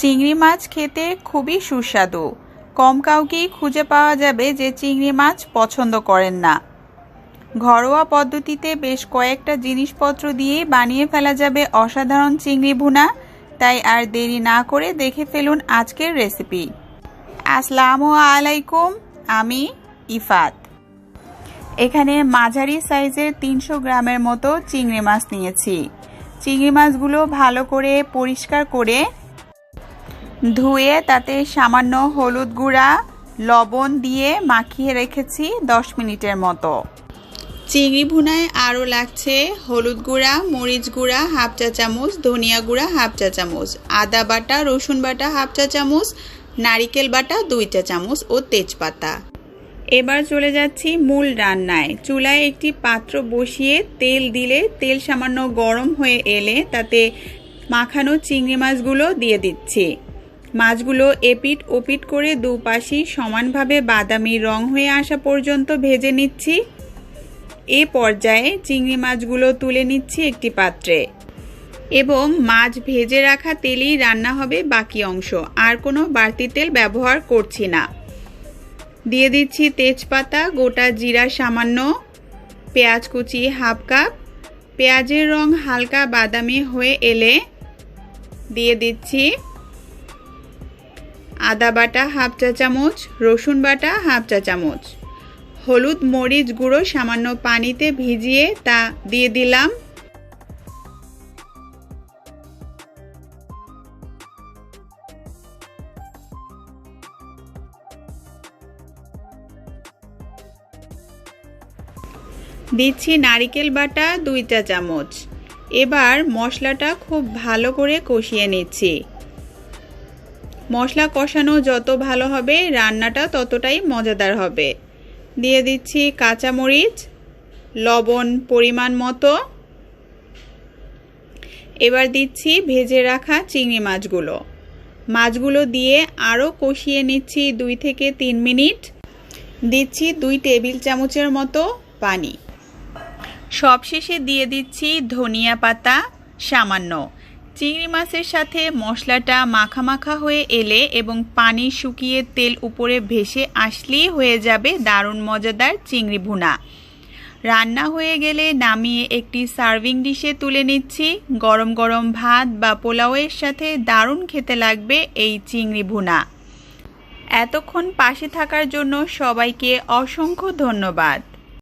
চিংড়ি মাছ খেতে খুবই সুস্বাদু। কম কাউকেই খুঁজে পাওয়া যাবে যে চিংড়ি মাছ পছন্দ করেন না। ঘরোয়া পদ্ধতিতে বেশ কয়েকটা জিনিসপত্র দিয়েই বানিয়ে ফেলা যাবে অসাধারণ চিংড়ি ভুনা। তাই আর দেরি না করে দেখে ফেলুন আজকের রেসিপি। আসসালামু আলাইকুম, আমি ইফাত। এখানে মাঝারি সাইজের 300 গ্রামের মতো চিংড়ি মাছ নিয়েছি। চিংড়ি মাছগুলো ভালো করে পরিষ্কার করে ধুয়ে তাতে সামান্য হলুদ গুঁড়া, লবণ দিয়ে মাখিয়ে রেখেছি 10 মিনিটের মতো। চিংড়ি ভুনায় আরও লাগছে হলুদ গুঁড়া, মরিচ গুঁড়া হাফ চা চামচ, ধনিয়া গুঁড়া হাফ চা চামচ, আদা বাটা, রসুন বাটা হাফ চা চামচ, নারিকেল বাটা 2 চা চামচ ও তেজপাতা। এবার চলে যাচ্ছি মূল রান্নায়। চুলায় একটি পাত্র বসিয়ে তেল দিলে তেল সামান্য গরম হয়ে এলে তাতে মাখানো চিংড়ি মাছগুলো দিয়ে দিচ্ছি। মাছগুলো এপিট ওপিট করে দুপাশই সমানভাবে বাদামি রং হয়ে আসা পর্যন্ত ভেজে নিচ্ছি। এ পর্যায়ে চিংড়ি মাছগুলো তুলে নিচ্ছি একটি পাত্রে এবং মাছ ভেজে রাখা তেলেই রান্না হবে বাকি অংশ, আর কোনো বাড়তি তেল ব্যবহার করছি না। দিয়ে দিচ্ছি তেজপাতা, গোটা জিরা সামান্য, পেঁয়াজ কুচি হাফ কাপ। পেঁয়াজের রং হালকা বাদামি হয়ে এলে দিয়ে দিচ্ছি আদা বাটা হাফ চা চামচ, রসুন বাটা হাফ চা চামচ, হলুদ মরিচ গুঁড়ো সামান্য পানিতে ভিজিয়ে তা দিয়ে দিলাম। দিচ্ছি নারিকেল বাটা 2 চা চামচ। এবার মশলাটা খুব ভালো করে কষিয়ে নিচ্ছি। মশলা কষানো যত ভালো হবে রান্নাটা ততটাই মজাদার হবে। দিয়ে দিচ্ছি কাঁচামরিচ, লবণ পরিমাণ মতো। এবার দিচ্ছি ভেজে রাখা চিংড়ি মাছগুলো দিয়ে আরও কষিয়ে নিচ্ছি 2 থেকে 3 মিনিট। দিচ্ছি 2 টেবিল চামচের মতো পানি। সবশেষে দিয়ে দিচ্ছি ধনিয়া পাতা সামান্য। চিংড়ি মাছের সাথে মশলাটা মাখা মাখা হয়ে এলে এবং পানি শুকিয়ে তেল উপরে ভেসে আসলেই হয়ে যাবে দারুণ মজাদার চিংড়ি ভুনা। রান্না হয়ে গেলে নামিয়ে একটি সার্ভিং ডিশে তুলে নিচ্ছি। গরম গরম ভাত বা পোলাওয়ের সাথে দারুণ খেতে লাগবে এই চিংড়ি ভুনা। এতক্ষণ পাশে থাকার জন্য সবাইকে অসংখ্য ধন্যবাদ।